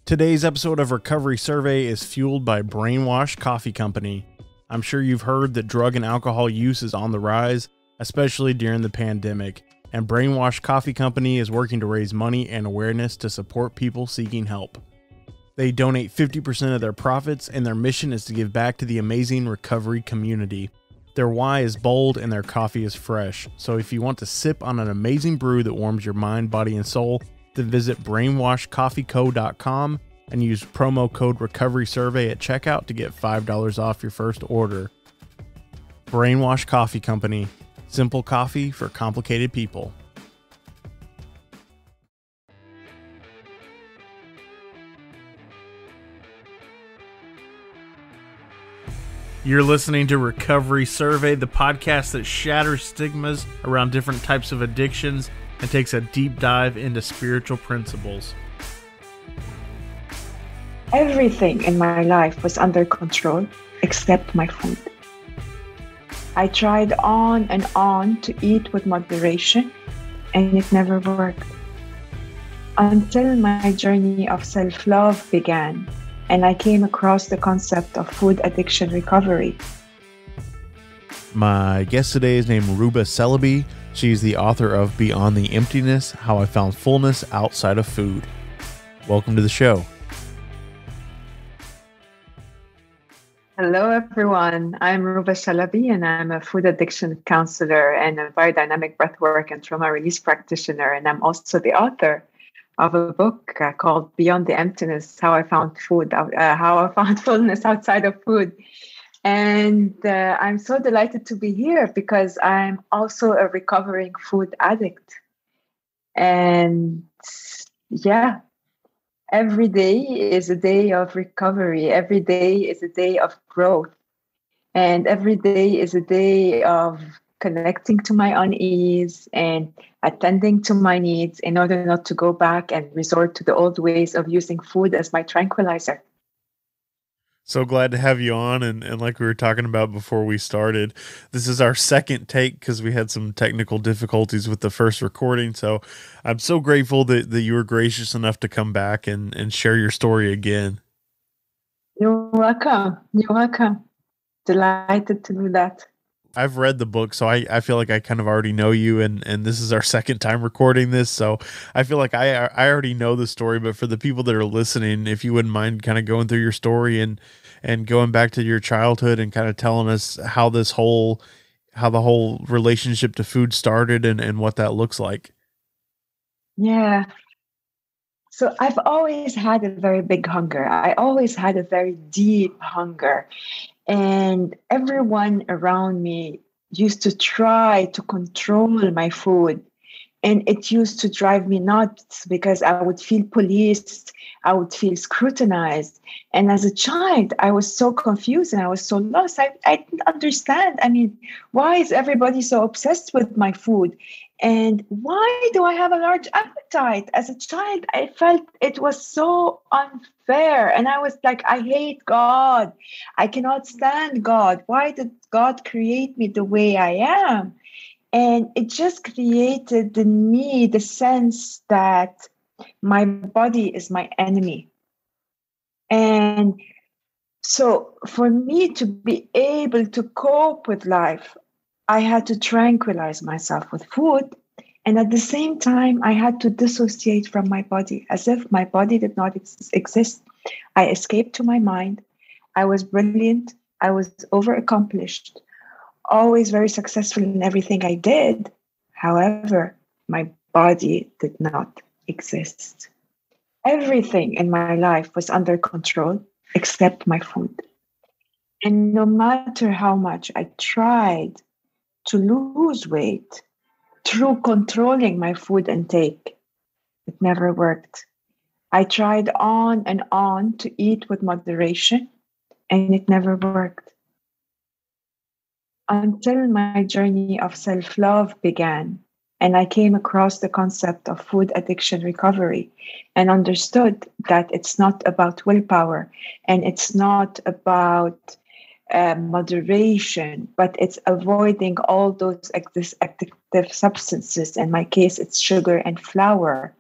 Today's episode of Recovery Survey is fueled by Brainwash Coffee Company. I'm sure you've heard that drug and alcohol use is on the rise, especially during the pandemic, and Brainwash Coffee Company is working to raise money and awareness to support people seeking help. They donate 50% of their profits, and their mission is to give back to the amazing recovery community. Their why is bold and their coffee is fresh, so if you want to sip on an amazing brew that warms your mind, body, and soul, then visit brainwashcoffeeco.com and use promo code RECOVERYSURVEY at checkout to get $5 off your first order. Brainwash Coffee Company. Simple coffee for complicated people. You're listening to Recovery Survey, the podcast that shatters stigmas around different types of addictions and takes a deep dive into spiritual principles. Everything in my life was under control except my food. I tried on and on to eat with moderation, and it never worked. Until my journey of self-love began, and I came across the concept of food addiction recovery. My guest today is named Rouba Chalabi. She's the author of Beyond the Emptiness, How I Found Fullness Outside of Food. Welcome to the show. Hello, everyone. I'm Rouba Chalabi, and I'm a food addiction counselor and a biodynamic breathwork and trauma release practitioner. And I'm also the author of a book called Beyond the Emptiness, How I Found Fullness Outside of Food. And I'm so delighted to be here because I'm also a recovering food addict. And yeah, every day is a day of recovery. Every day is a day of growth. And every day is a day of connecting to my unease and attending to my needs in order not to go back and resort to the old ways of using food as my tranquilizer. So glad to have you on, and like we were talking about before we started, this is our second take because we had some technical difficulties with the first recording, so I'm so grateful that you were gracious enough to come back and share your story again. You're welcome. You're welcome. Delighted to do that. I've read the book, so I feel like I kind of already know you, and this is our second time recording this, so I feel like I already know the story, but for the people that are listening, if you wouldn't mind kind of going through your story and going back to your childhood and kind of telling us how the whole relationship to food started and what that looks like. Yeah. So I've always had a very big hunger. I always had a very deep hunger. And everyone around me used to try to control my food. And it used to drive me nuts because I would feel policed. I would feel scrutinized. And as a child, I was so confused and I was so lost. I didn't understand. I mean, why is everybody so obsessed with my food? And why do I have a large appetite? As a child, I felt it was so unfair. And I was like, I hate God. I cannot stand God. Why did God create me the way I am? And it just created in me the sense that my body is my enemy. And so for me to be able to cope with life, I had to tranquilize myself with food. And at the same time, I had to dissociate from my body as if my body did not exist. I escaped to my mind. I was brilliant. I was overaccomplished, always very successful in everything I did. However, my body did not exist. Everything in my life was under control except my food. And no matter how much I tried to lose weight through controlling my food intake, it never worked. I tried on and on to eat with moderation, and it never worked. Until my journey of self-love began, and I came across the concept of food addiction recovery and understood that it's not about willpower and it's not about moderation, but it's avoiding all those addictive substances. In my case, it's sugar and flour.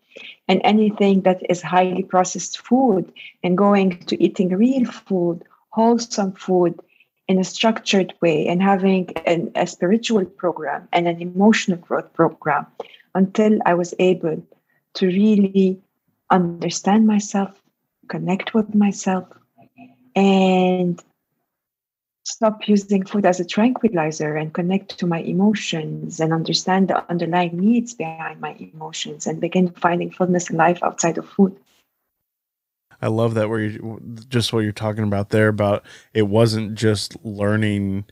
and anything that is highly processed food, and going to eating real food, wholesome food in a structured way, and having a spiritual program and an emotional growth program until I was able to really understand myself, connect with myself, and stop using food as a tranquilizer and connect to my emotions and understand the underlying needs behind my emotions and begin finding fullness in life outside of food. I love that, where you just what you're talking about there, about it wasn't just learning,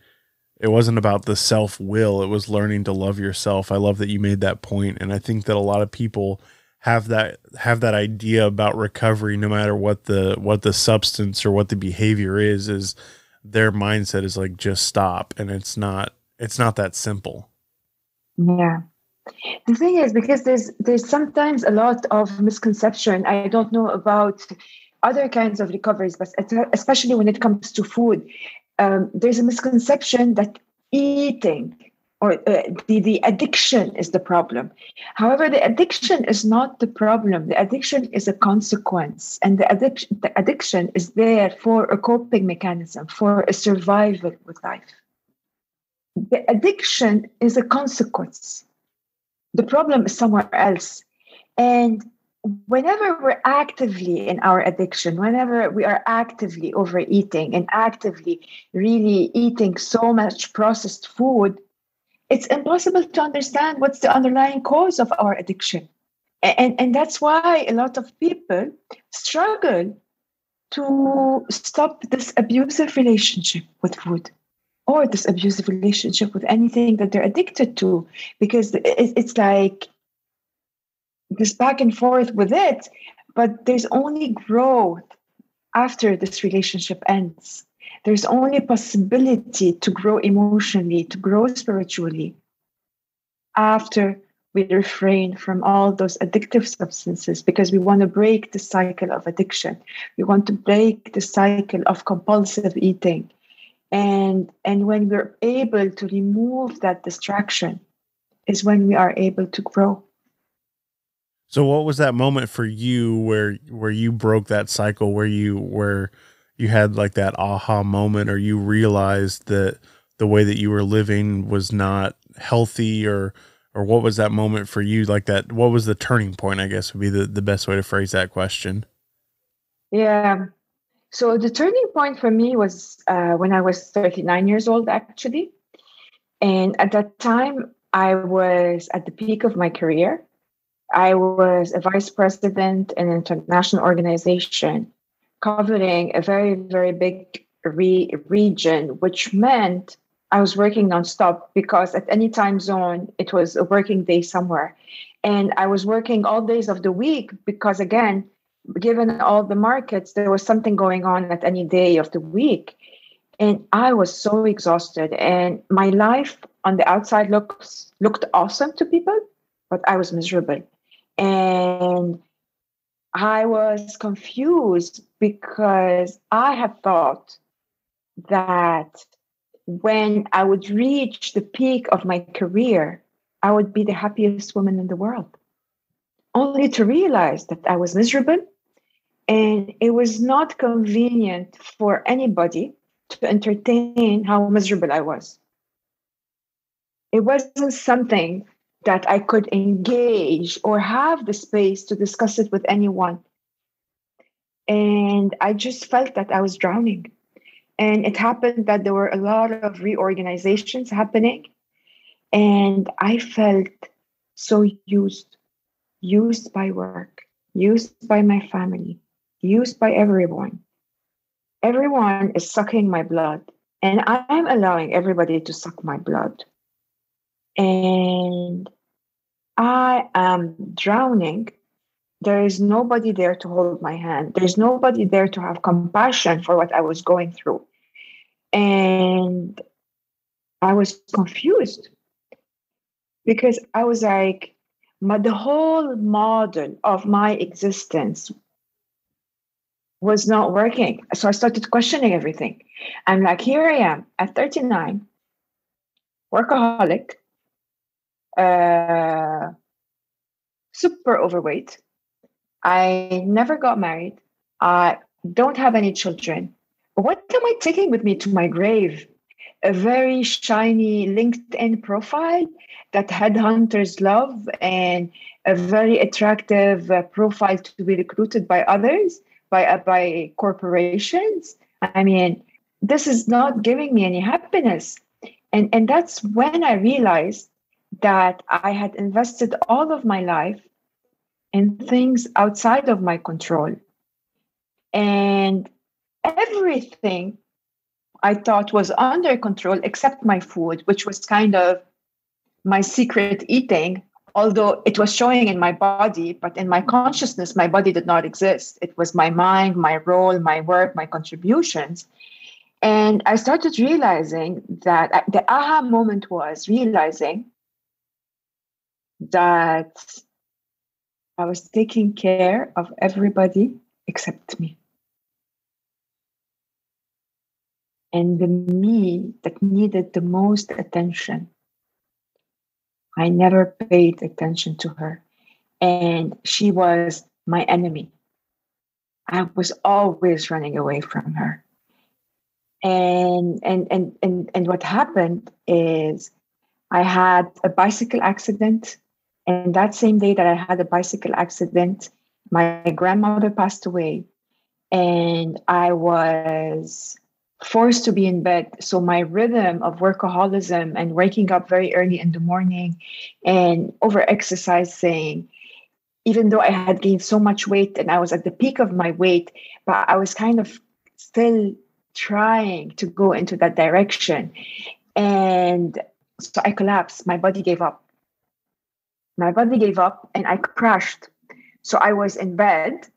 it wasn't about the self will, it was learning to love yourself. I love that you made that point, and I think that a lot of people have that idea about recovery, no matter what the substance or what the behavior is their mindset is like, just stop, and it's not that simple. Yeah. The thing is, because there's sometimes a lot of misconception. I don't know about other kinds of recoveries, but especially when it comes to food, there's a misconception that eating or the addiction is the problem. However, the addiction is not the problem. The addiction is a consequence, and the addiction is there for a coping mechanism, for a survival with life. The addiction is a consequence. The problem is somewhere else. And whenever we're actively in our addiction, whenever we are actively overeating and actively really eating so much processed food, it's impossible to understand what's the underlying cause of our addiction. And that's why a lot of people struggle to stop this abusive relationship with food, or this abusive relationship with anything that they're addicted to, because it's like this back and forth with it, but there's only growth after this relationship ends. There's only possibility to grow emotionally, to grow spiritually, after we refrain from all those addictive substances, because we want to break the cycle of addiction. We want to break the cycle of compulsive eating. And when we're able to remove that distraction is when we are able to grow. So what was that moment for you where you broke that cycle, where you had like that aha moment, or you realized that the way that you were living was not healthy, or what was that moment for you? Like that, what was the turning point, I guess would be the best way to phrase that question. Yeah. So the turning point for me was when I was 39 years old, actually. And at that time, I was at the peak of my career. I was a vice president in an international organization covering a very, very big region, which meant I was working nonstop, because at any time zone, it was a working day somewhere. And I was working all days of the week because, again, given all the markets, there was something going on at any day of the week. And I was so exhausted. And my life on the outside looked awesome to people, but I was miserable. And I was confused because I had thought that when I would reach the peak of my career, I would be the happiest woman in the world, only to realize that I was miserable, and it was not convenient for anybody to entertain how miserable I was. It wasn't something that I could engage or have the space to discuss it with anyone. And I just felt that I was drowning. And it happened that there were a lot of reorganizations happening. And I felt so used by work, used by my family, used by everyone. Everyone is sucking my blood, and I'm allowing everybody to suck my blood. And I am drowning. There is nobody there to hold my hand. There's nobody there to have compassion for what I was going through. And I was confused because I was like, the whole model of my existence was not working. So I started questioning everything. I'm like, here I am at 39, workaholic, uh, super overweight, I never got married. I don't have any children. What am I taking with me to my grave? A very shiny LinkedIn profile that headhunters love, and a very attractive profile to be recruited by others, by corporations. I mean, this is not giving me any happiness. And that's when I realized that I had invested all of my life in things outside of my control. And everything I thought was under control except my food, which was kind of my secret eating, although it was showing in my body, but in my consciousness, my body did not exist. It was my mind, my role, my work, my contributions. And I started realizing that the aha moment was realizing that I was taking care of everybody except me. And the me that needed the most attention, I never paid attention to her. And she was my enemy. I was always running away from her. And what happened is I had a bicycle accident. And that same day that I had a bicycle accident, my grandmother passed away. And I was forced to be in bed. So my rhythm of workaholism and waking up very early in the morning and over exercising, even though I had gained so much weight and I was at the peak of my weight, but I was kind of still trying to go into that direction. And so I collapsed. My body gave up. My body gave up and I crashed. So I was in bed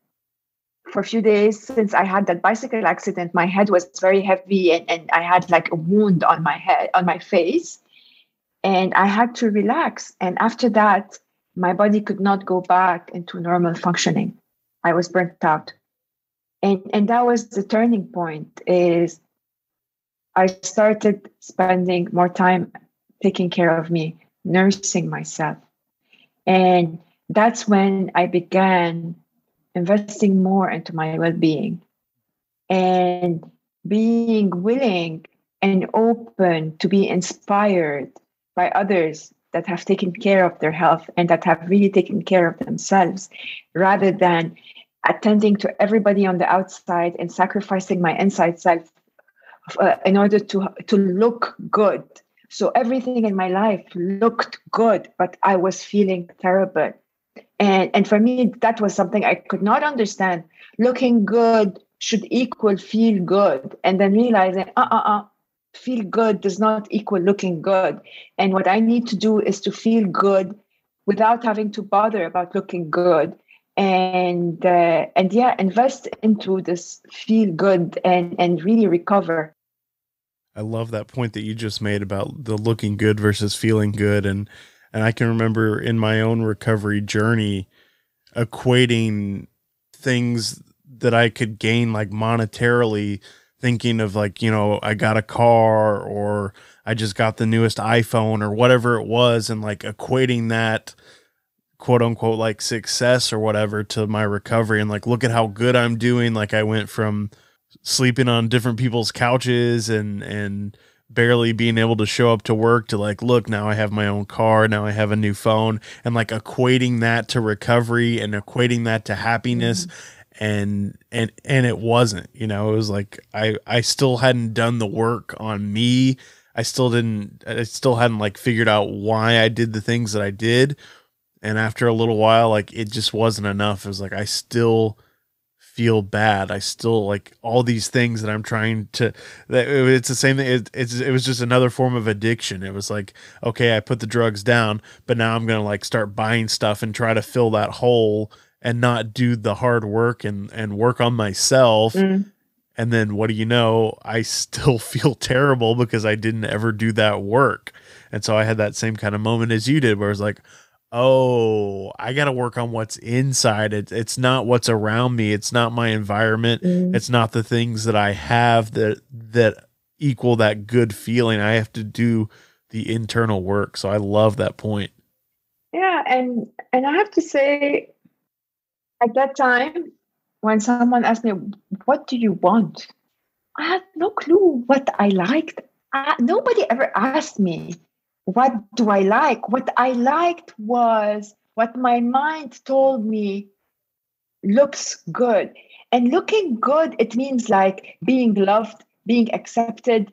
for a few days since I had that bicycle accident. My head was very heavy and I had like a wound on my head, on my face. And I had to relax. And after that, my body could not go back into normal functioning. I was burnt out. And that was the turning point is I started spending more time taking care of me, nursing myself. And that's when I began investing more into my well-being and being willing and open to be inspired by others that have taken care of their health and that have really taken care of themselves, rather than attending to everybody on the outside and sacrificing my inside self in order to look good. So everything in my life looked good, but I was feeling terrible. And for me, that was something I could not understand. Looking good should equal feel good. And then realizing, feel good does not equal looking good. And what I need to do is to feel good without having to bother about looking good. And yeah, invest into this feel good and really recover. I love that point that you just made about the looking good versus feeling good. And I can remember in my own recovery journey equating things that I could gain like monetarily, thinking of like, you know, I got a car or I just got the newest iPhone or whatever it was, and like equating that quote unquote like success or whatever to my recovery, and like, look at how good I'm doing. Like I went from sleeping on different people's couches and barely being able to show up to work to like, look, now I have my own car, now I have a new phone, and like equating that to recovery and equating that to happiness. And it wasn't, you know, it was like, I still hadn't done the work on me. I still hadn't like figured out why I did the things that I did. And after a little while, like it just wasn't enough. It was like, I still feel bad. I still like all these things that I'm trying to, that it's the same thing. It was just another form of addiction. It was like, okay, I put the drugs down, but now I'm going to like start buying stuff and try to fill that hole and not do the hard work and work on myself. And then what do you know? I still feel terrible because I didn't ever do that work. And so I had that same kind of moment as you did, where it's like, oh, I got to work on what's inside. It's not what's around me. It's not my environment. It's not the things that I have that equal that good feeling. I have to do the internal work. So I love that point. Yeah, and I have to say, At that time, when someone asked me, "What do you want?" I had no clue what I liked. Nobody ever asked me, "What do I like?" What I liked was what my mind told me looks good. And looking good, it means like being loved, being accepted,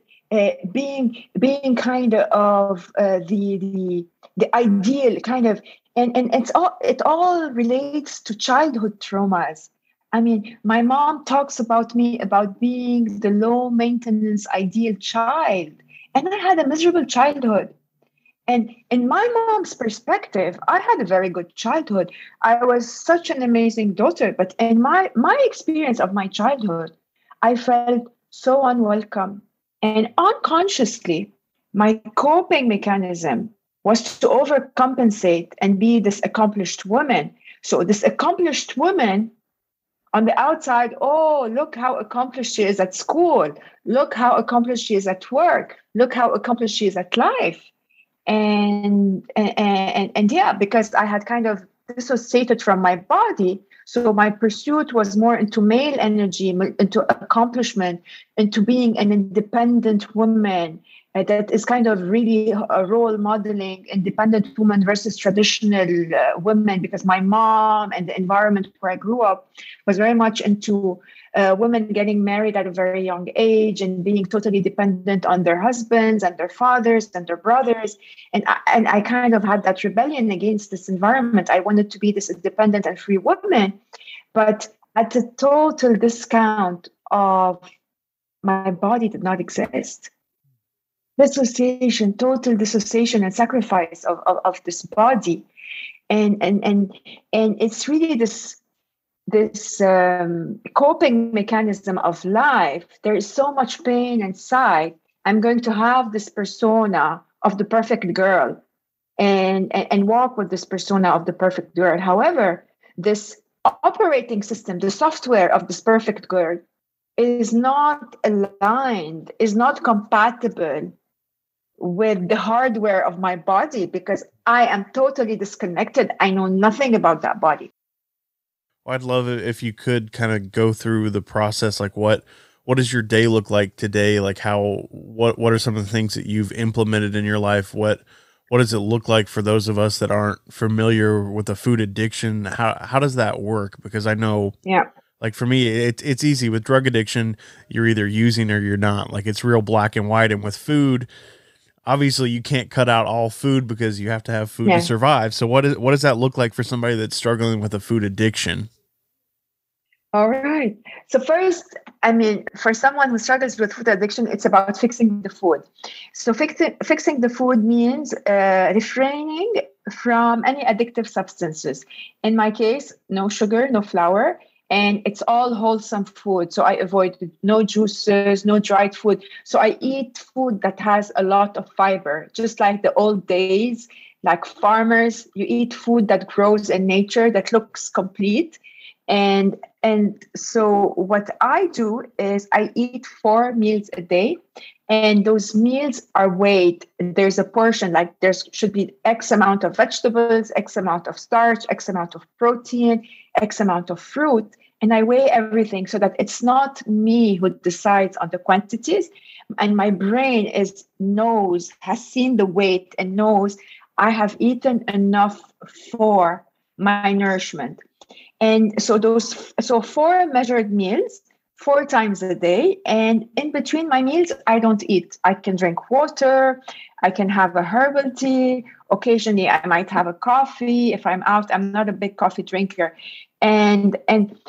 being kind of the ideal kind of, and it all relates to childhood traumas. I mean, my mom talks about me about being the low maintenance ideal child, and I had a miserable childhood. And in my mom's perspective, I had a very good childhood. I was such an amazing daughter. But in my experience of my childhood, I felt so unwelcome. And unconsciously, my coping mechanism was to overcompensate and be this accomplished woman. So, this accomplished woman on the outside, oh, look how accomplished she is at school. Look how accomplished she is at work. Look how accomplished she is at life. And yeah, because I had kind of dissociated from my body, so my pursuit was more into male energy, into accomplishment, into being an independent woman, that is kind of really a role modeling independent woman versus traditional women, because my mom and the environment where I grew up was very much into women getting married at a very young age and being totally dependent on their husbands and their fathers and their brothers. And I kind of had that rebellion against this environment. I wanted to be this independent and free woman, but at a total discount of my body did not exist. Dissociation, total dissociation and sacrifice of this body. And it's really this coping mechanism of life. There is so much pain inside. I'm going to have this persona of the perfect girl, and walk with this persona of the perfect girl. However, this operating system, the software of this perfect girl, is not aligned, is not compatible with the hardware of my body, because I am totally disconnected. I know nothing about that body. Well, I'd love it if you could kind of go through the process. Like, what does your day look like today? Like, what are some of the things that you've implemented in your life? What does it look like for those of us that aren't familiar with a food addiction? How does that work? Because I know, Yeah. like for me, it's easy with drug addiction. You're either using or you're not. Like it's real black and white. And with food, obviously you can't cut out all food because you have to have food to Yeah. survive. So what does that look like for somebody that's struggling with a food addiction? All right. So first, I mean, for someone who struggles with food addiction, it's about fixing the food. So fixing the food means refraining from any addictive substances. In my case, no sugar, no flour, and it's all wholesome food. So I avoid no juices, no dried food. So I eat food that has a lot of fiber, just like the old days, like farmers. You eat food that grows in nature, that looks complete. And so what I do is I eat 4 meals a day, and those meals are weighed. There's a portion, like there should be X amount of vegetables, X amount of starch, X amount of protein, X amount of fruit. And I weigh everything so that it's not me who decides on the quantities. And my brain has seen the weight and knows I have eaten enough for my nourishment. And so 4 measured meals, 4 times a day. And in between my meals, I don't eat. I can drink water. I can have a herbal tea. Occasionally, I might have a coffee. If I'm out, I'm not a big coffee drinker. And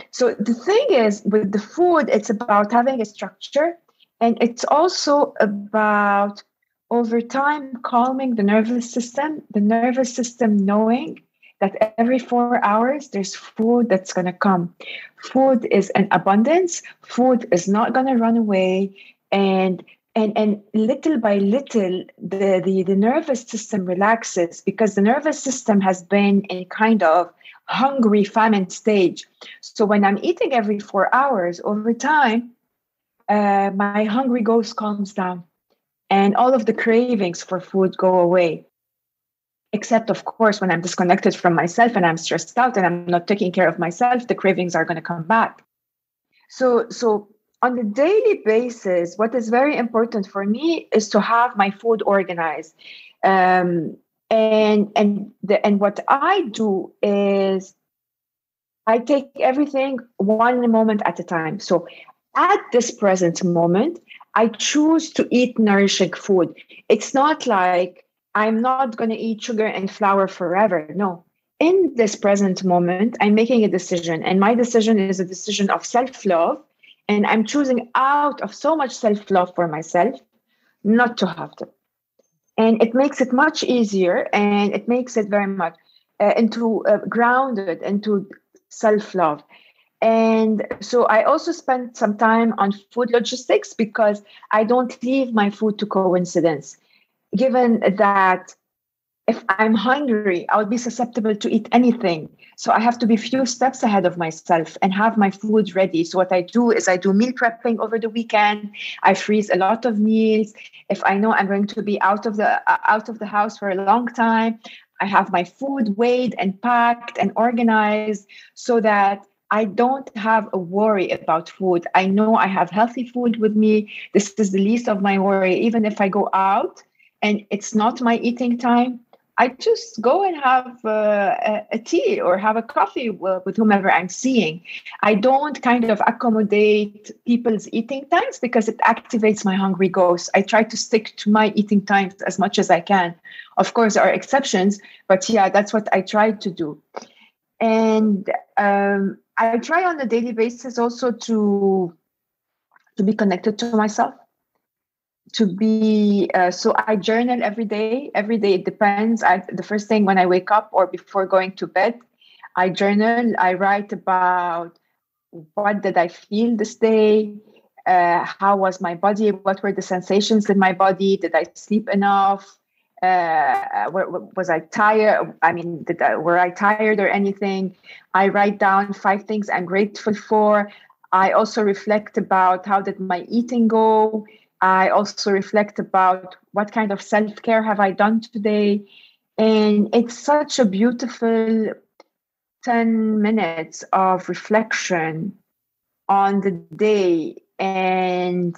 so the thing is with the food, it's about having a structure. And it's also about over time calming the nervous system knowing that every 4 hours there's food that's going to come. Food is an abundance. Food is not going to run away. And little by little the nervous system relaxes, because the nervous system has been in kind of hungry famine stage. So when I'm eating every 4 hours, over time my hungry ghost calms down and all of the cravings for food go away. Except, of course, when I'm disconnected from myself and I'm stressed out and I'm not taking care of myself, the cravings are going to come back. So on the daily basis, what is very important for me is to have my food organized. And what I do is I take everything one moment at a time. So at this present moment, I choose to eat nourishing food. It's not like I'm not going to eat sugar and flour forever. No. In this present moment, I'm making a decision, and my decision is a decision of self love. And I'm choosing out of so much self love for myself not to have them. And it makes it much easier, and it makes it very much into grounded into self love. And so I also spend some time on food logistics because I don't leave my food to coincidence. Given that if I'm hungry, I'll be susceptible to eat anything. So I have to be few steps ahead of myself and have my food ready. So what I do is I do meal prepping over the weekend. I freeze a lot of meals. If I know I'm going to be out of the house for a long time, I have my food weighed and packed and organized so that I don't have a worry about food. I know I have healthy food with me. This is the least of my worry. Even if I go out and it's not my eating time, I just go and have a tea or have a coffee with whomever I'm seeing. I don't kind of accommodate people's eating times because it activates my hungry ghost. I try to stick to my eating times as much as I can. Of course, there are exceptions, but yeah, that's what I try to do. And I try on a daily basis also to be connected to myself, to be so I journal every day. It depends. The first thing when I wake up or before going to bed, I journal. I write about what did I feel this day, how was my body, what were the sensations in my body, did I sleep enough, was I tired, were I tired or anything. I write down 5 things I'm grateful for. I also reflect about how did my eating go. I also reflect about what kind of self-care have I done today. And it's such a beautiful 10 minutes of reflection on the day and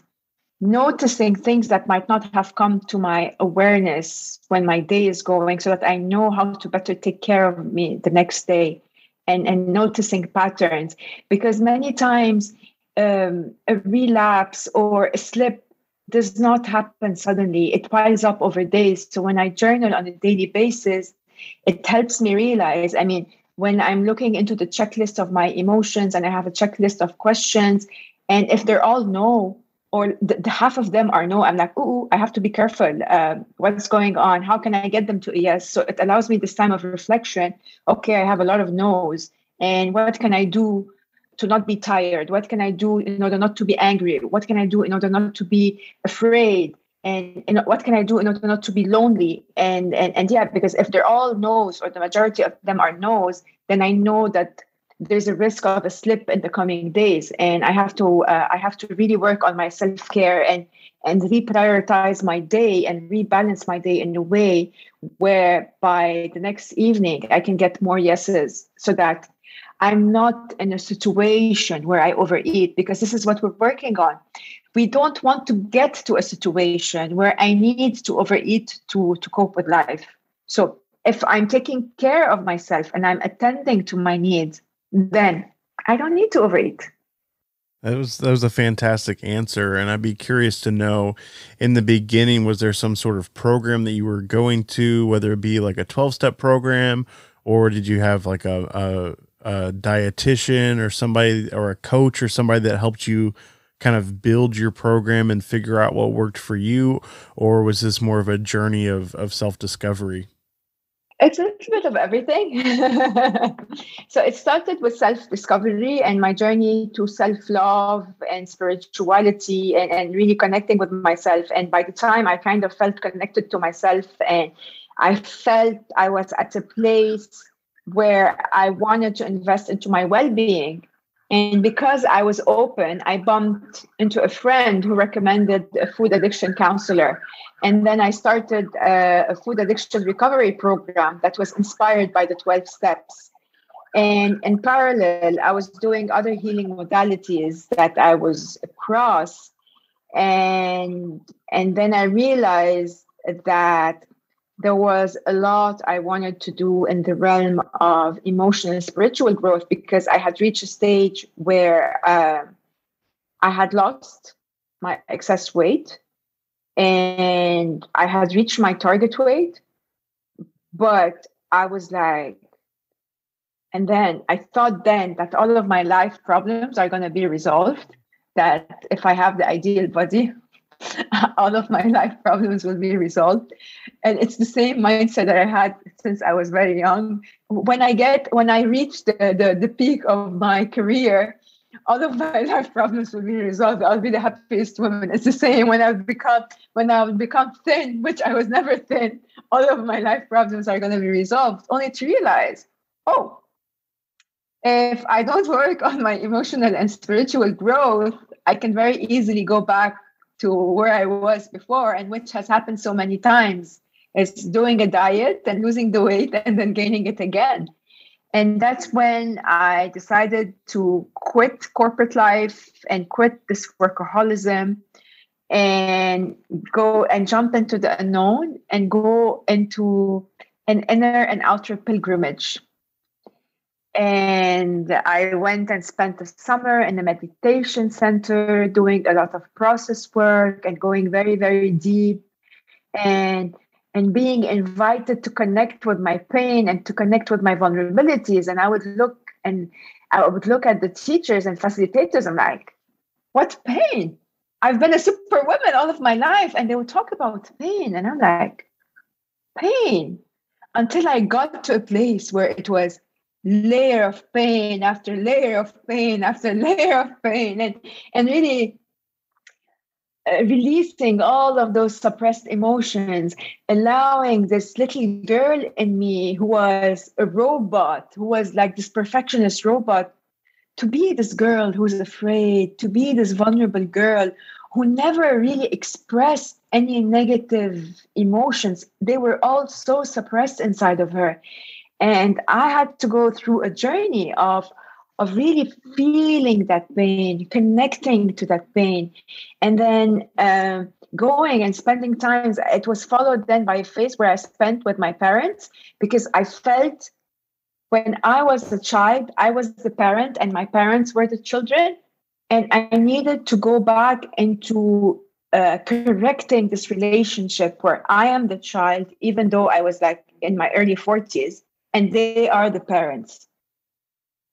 noticing things that might not have come to my awareness when my day is going, so that I know how to better take care of me the next day, and noticing patterns. Because many times a relapse or a slip does not happen suddenly. It piles up over days. So when I journal on a daily basis, it helps me realize, when I'm looking into the checklist of my emotions and I have a checklist of questions, and if they're all no, or the half of them are no, I'm like, ooh, I have to be careful. What's going on? How can I get them to a yes? So it allows me this time of reflection. Okay, I have a lot of no's. And what can I do to not be tired? What can I do in order not to be angry? What can I do in order not to be afraid? And what can I do in order not to be lonely? And yeah, because if they're all no's or the majority of them are no's, then I know that there's a risk of a slip in the coming days, and I have to really work on my self-care and reprioritize my day and rebalance my day in a way where by the next evening I can get more yeses, so that I'm not in a situation where I overeat, because this is what we're working on. We don't want to get to a situation where I need to overeat to cope with life. So if I'm taking care of myself and I'm attending to my needs, then I don't need to overeat. That was a fantastic answer, and I'd be curious to know, in the beginning, was there some sort of program that you were going to, whether it be like a 12-step program, or did you have like a dietitian or somebody or a coach or somebody that helped you kind of build your program and figure out what worked for you, or was this more of a journey of self-discovery? It's a little bit of everything. So it started with self-discovery and my journey to self-love and spirituality, and really connecting with myself. And by the time I kind of felt connected to myself, and I felt I was at a place where I wanted to invest into my well-being, And because I was open, I bumped into a friend who recommended a food addiction counselor. And then I started a food addiction recovery program that was inspired by the 12 steps. And in parallel, I was doing other healing modalities that I was across. And then I realized that there was a lot I wanted to do in the realm of emotional and spiritual growth, because I had reached a stage where I had lost my excess weight and I had reached my target weight. But I was like, and then I thought then that all of my life problems are going to be resolved, that if I have the ideal body, all of my life problems will be resolved. And it's the same mindset that I had since I was very young. When I reach the peak of my career, all of my life problems will be resolved. I'll be the happiest woman. It's the same when I've become thin, which I was never thin. All of my life problems are going to be resolved. Only to realize, oh, if I don't work on my emotional and spiritual growth, I can very easily go back to where I was before, and which has happened so many times. It's doing a diet and losing the weight and then gaining it again. And that's when I decided to quit corporate life and quit this workaholism and go and jump into the unknown and go into an inner and outer pilgrimage. And I went and spent the summer in a meditation center doing a lot of process work and going very, very deep and being invited to connect with my pain and to connect with my vulnerabilities. And I would look at the teachers and facilitators and like, what pain? I've been a superwoman all of my life. And they would talk about pain. And I'm like, pain? Until I got to a place where it was layer of pain after layer of pain after layer of pain, and really releasing all of those suppressed emotions, allowing this little girl in me who was a robot, who was like this perfectionist robot, to be this girl who's afraid, to be this vulnerable girl who never really expressed any negative emotions. They were all so suppressed inside of her. And I had to go through a journey of really feeling that pain, connecting to that pain, and then going and spending time. It was followed then by a phase where I spent with my parents, because I felt when I was a child, I was the parent and my parents were the children. And I needed to go back into correcting this relationship where I am the child, even though I was like in my early 40s. And they are the parents.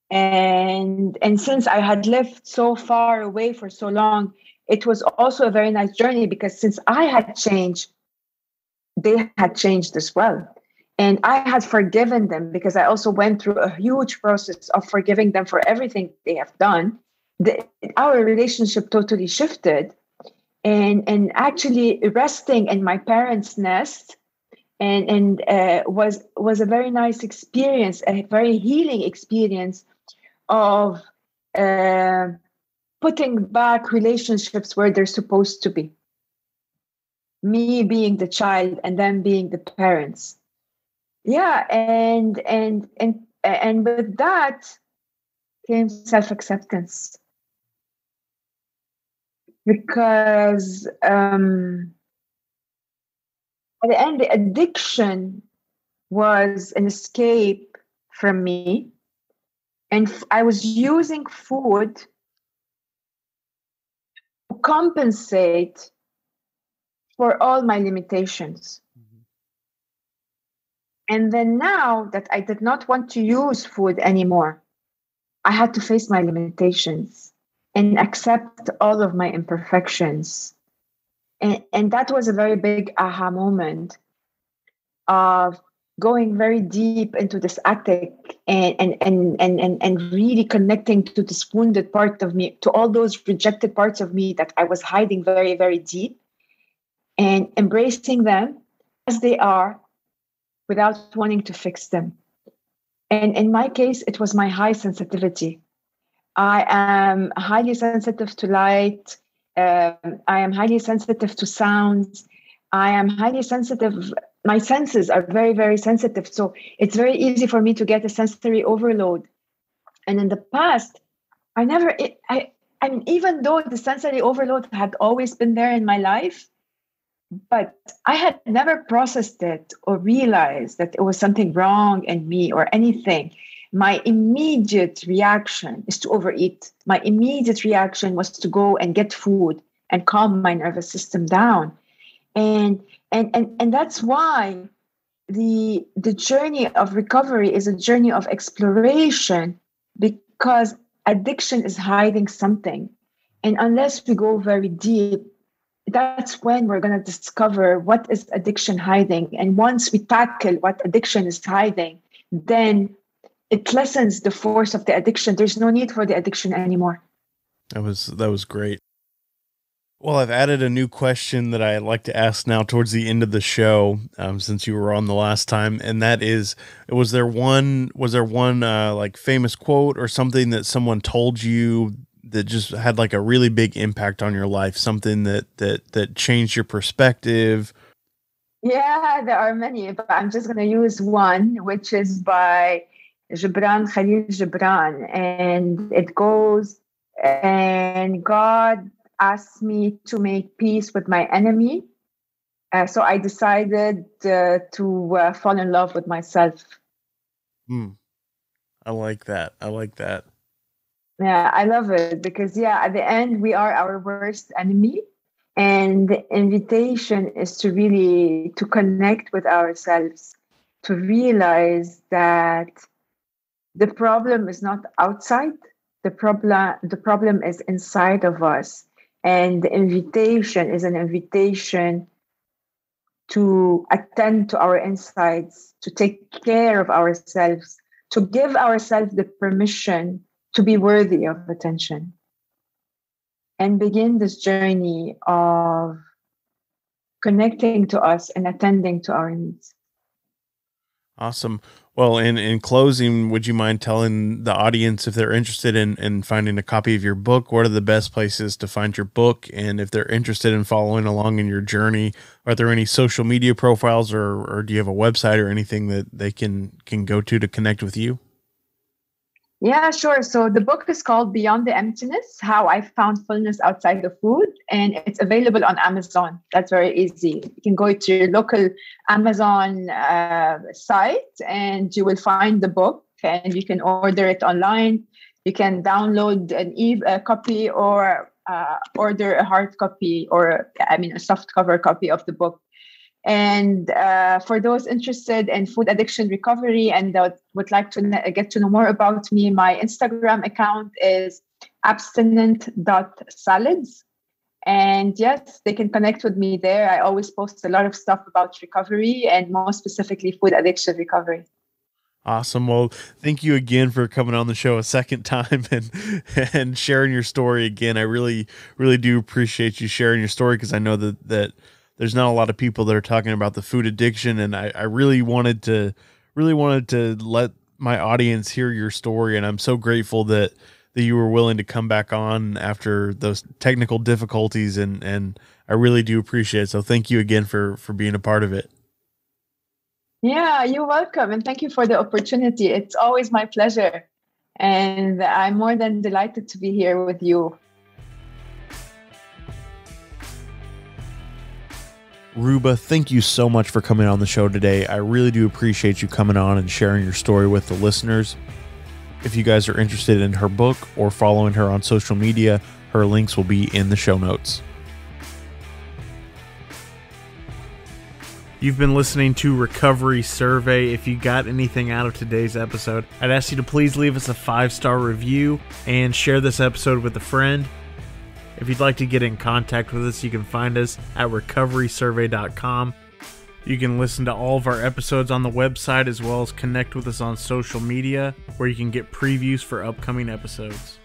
And since I had lived so far away for so long, it was also a very nice journey, because since I had changed, they had changed as well. And I had forgiven them, because I also went through a huge process of forgiving them for everything they have done. Our relationship totally shifted. And actually resting in my parents' nest and was a very nice experience, a very healing experience of putting back relationships where they're supposed to be. Me being the child and them being the parents. Yeah, and with that came self-acceptance. Because at the end, the addiction was an escape from me. And I was using food to compensate for all my limitations. Mm-hmm. And then now that I did not want to use food anymore, I had to face my limitations and accept all of my imperfections. And that was a very big aha moment of going very deep into this attic and really connecting to this wounded part of me, to all those rejected parts of me that I was hiding very, very deep, and embracing them as they are without wanting to fix them. And in my case, it was my high sensitivity. I am highly sensitive to light. I am highly sensitive to sounds. I am highly sensitive. My senses are very, very sensitive. So it's very easy for me to get a sensory overload. And in the past, I never, I mean, even though the sensory overload had always been there in my life, but I had never processed it or realized that it was something wrong in me or anything. My immediate reaction is to overeat. My immediate reaction was to go and get food and calm my nervous system down. And that's why the journey of recovery is a journey of exploration, because addiction is hiding something. And unless we go very deep, that's when we're going to discover what is addiction hiding. And once we tackle what addiction is hiding, then it lessens the force of the addiction. There's no need for the addiction anymore. That was great. Well, I've added a new question that I like to ask now towards the end of the show, since you were on the last time, and that is, was there one like famous quote or something that someone told you that just had like a really big impact on your life, something that changed your perspective? Yeah, there are many, but I'm just going to use one, which is by Khalil Gibran, and it goes, and God asked me to make peace with my enemy. So I decided to fall in love with myself. I like that. Yeah, I love it because, at the end, we are our worst enemy. And the invitation is to really to connect with ourselves, to realize that the problem is not outside. The problem is inside of us. And the invitation is an invitation to attend to our insides, to take care of ourselves, to give ourselves the permission to be worthy of attention, and begin this journey of connecting to us and attending to our needs. Awesome. Well, in closing, would you mind telling the audience, if they're interested in finding a copy of your book, what are the best places to find your book? And if they're interested in following along in your journey, are there any social media profiles, or do you have a website or anything that they can go to connect with you? Yeah, sure. So the book is called Beyond the Emptiness, How I Found Fullness Outside of Food, and it's available on Amazon. That's very easy. You can go to your local Amazon site and you will find the book, and you can order it online. You can download a copy or order a hard copy, or a soft cover copy of the book. And for those interested in food addiction recovery and that would like to get to know more about me, my Instagram account is abstinent.salads. And yes, they can connect with me there. I always post a lot of stuff about recovery, and more specifically food addiction recovery. Awesome. Well, thank you again for coming on the show a second time and sharing your story again. I really, really do appreciate you sharing your story, because I know that there's not a lot of people that are talking about the food addiction, and I really wanted to let my audience hear your story. And I'm so grateful that you were willing to come back on after those technical difficulties, and I really do appreciate it. So thank you again for being a part of it. Yeah, you're welcome. And thank you for the opportunity. It's always my pleasure. And I'm more than delighted to be here with you. Rouba, thank you so much for coming on the show today. I really do appreciate you coming on and sharing your story with the listeners. If you guys are interested in her book or following her on social media, her links will be in the show notes. You've been listening to Recovery Survey. If you got anything out of today's episode, I'd ask you to please leave us a 5-star review and share this episode with a friend. If you'd like to get in contact with us, you can find us at recoverysurvey.com. You can listen to all of our episodes on the website, as well as connect with us on social media, where you can get previews for upcoming episodes.